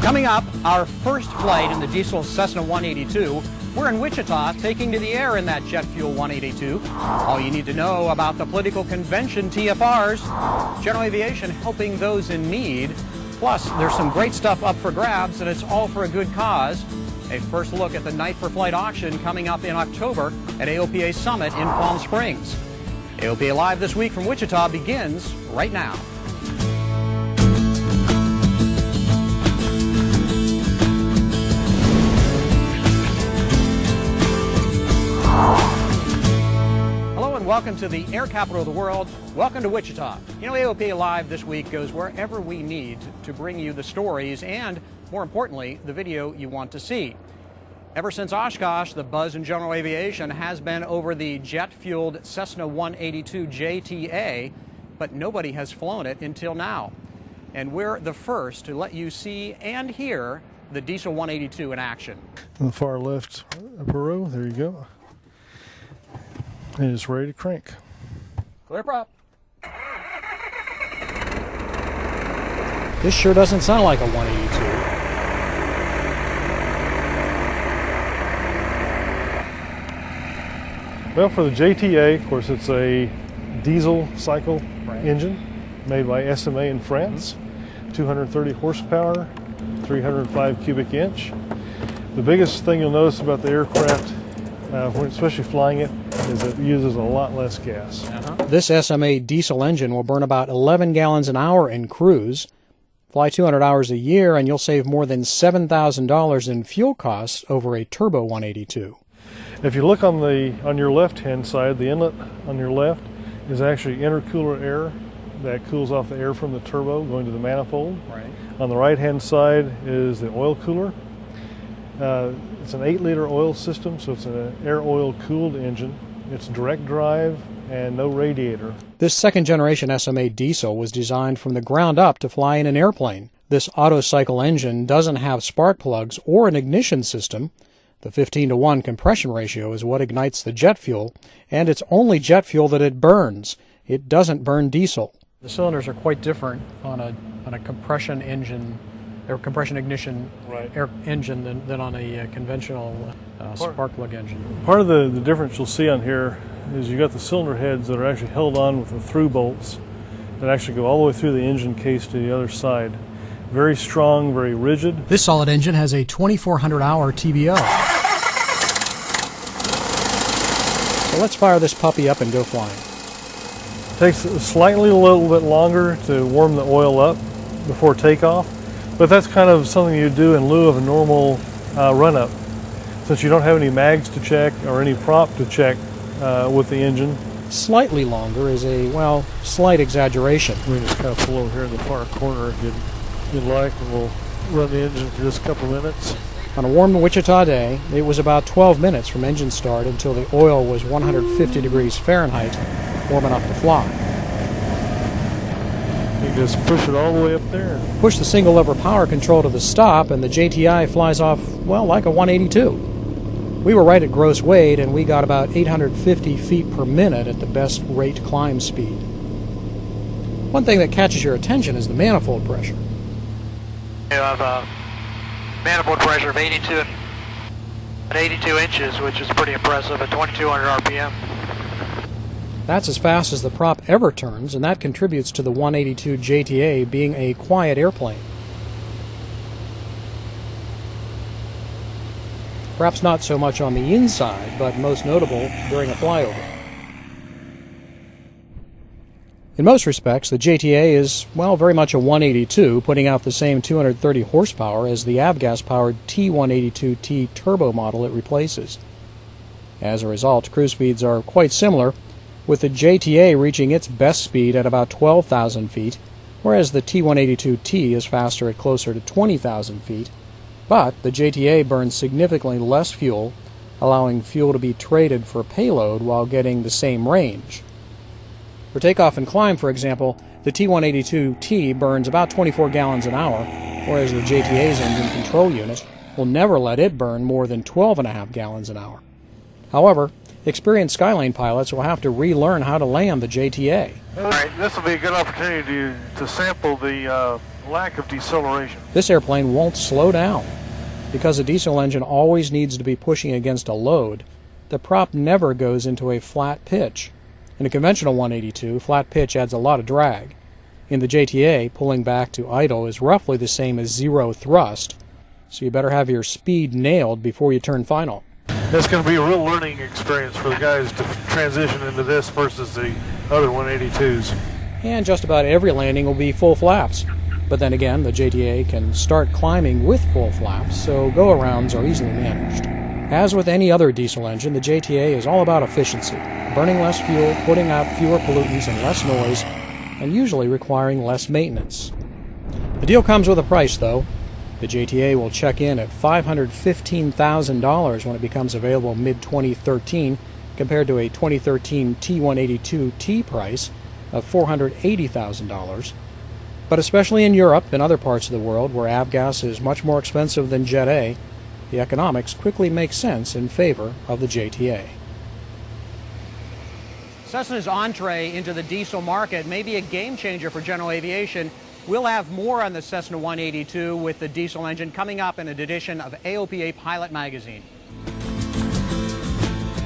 Coming up, our first flight in the diesel Cessna 182. We're in Wichita, taking to the air in that jet fuel 182. All you need to know about the political convention TFRs, general aviation helping those in need. Plus, there's some great stuff up for grabs, and it's all for a good cause. A first look at the Night for Flight auction coming up in October at AOPA Summit in Palm Springs. AOPA Live this week from Wichita begins right now. Hello and welcome to the air capital of the world. Welcome to Wichita. You know, AOPA Live this week goes wherever we need to bring you the stories and, more importantly, the video you want to see. Ever since Oshkosh, the buzz in general aviation has been over the jet-fueled Cessna 182 JTA, but nobody has flown it until now. And we're the first to let you see and hear the diesel 182 in action. On the far left upper row, there you go. And it's ready to crank. Clear prop. This sure doesn't sound like a 182. Well, for the JTA, of course, it's a diesel cycle engine made by SMA in France. 230 horsepower, 305 cubic inch. The biggest thing you'll notice about the aircraft, especially flying it, is it uses a lot less gas. This SMA diesel engine will burn about 11 gallons an hour in cruise. Fly 200 hours a year and you'll save more than $7,000 in fuel costs over a turbo 182. If you look on your left-hand side, the inlet on your left is actually intercooler air that cools off the air from the turbo going to the manifold. Right. On the right-hand side is the oil cooler. It's an 8-liter oil system, so it's an air-oil cooled engine. It's direct drive and no radiator. This second-generation SMA diesel was designed from the ground up to fly in an airplane. This auto-cycle engine doesn't have spark plugs or an ignition system. The 15-to-1 compression ratio is what ignites the jet fuel, and it's only jet fuel that it burns. It doesn't burn diesel. The cylinders are quite different on a compression engine, or compression ignition air engine than on a conventional spark plug engine. Part of the difference you'll see on here is you got the cylinder heads that are actually held on with the through bolts that actually go all the way through the engine case to the other side. Very strong, very rigid. This solid engine has a 2,400-hour TBO. So let's fire this puppy up and go flying. Takes slightly a little bit longer to warm the oil up before takeoff, but that's kind of something you do in lieu of a normal run-up. Since you don't have any mags to check or any prop to check with the engine. Slightly longer is a, well, slight exaggeration. We just kind of pull over here in the far corner if you'd like, and we'll run the engine for just a couple minutes. On a warm Wichita day, it was about 12 minutes from engine start until the oil was 150 degrees Fahrenheit, warm enough to fly. You just push it all the way up there. Push the single lever power control to the stop and the JTI flies off, well, like a 182. We were right at gross weight and we got about 850 feet per minute at the best rate climb speed. One thing that catches your attention is the manifold pressure. You have a manifold pressure of 82 inches, which is pretty impressive at 2,200 RPM. That's as fast as the prop ever turns, and that contributes to the 182 JTA being a quiet airplane. Perhaps not so much on the inside, but most notable during a flyover. In most respects, the JTA is, well, very much a 182, putting out the same 230 horsepower as the avgas-powered T182T turbo model it replaces. As a result, cruise speeds are quite similar, with the JTA reaching its best speed at about 12,000 feet, whereas the T182T is faster at closer to 20,000 feet. But the JTA burns significantly less fuel, allowing fuel to be traded for payload while getting the same range. For takeoff and climb, for example, the T182T burns about 24 gallons an hour, whereas the JTA's engine control unit will never let it burn more than 12.5 gallons an hour. However, experienced Skylane pilots will have to relearn how to land the JTA. All right, this will be a good opportunity to sample the lack of deceleration. This airplane won't slow down. Because a diesel engine always needs to be pushing against a load, the prop never goes into a flat pitch. In a conventional 182, flat pitch adds a lot of drag. In the JTA, pulling back to idle is roughly the same as zero thrust, so you better have your speed nailed before you turn final. That's going to be a real learning experience for the guys to transition into this versus the other 182s. And just about every landing will be full flaps. But then again, the JTA can start climbing with full flaps, so go-arounds are easily managed. As with any other diesel engine, the JTA is all about efficiency, burning less fuel, putting out fewer pollutants and less noise, and usually requiring less maintenance. The deal comes with a price, though. The JTA will check in at $515,000 when it becomes available mid-2013, compared to a 2013 T182T price of $480,000. But especially in Europe and other parts of the world where avgas is much more expensive than Jet A, the economics quickly make sense in favor of the JTA. Cessna's entree into the diesel market may be a game changer for general aviation. We'll have more on the Cessna 182 with the diesel engine coming up in an edition of AOPA Pilot Magazine.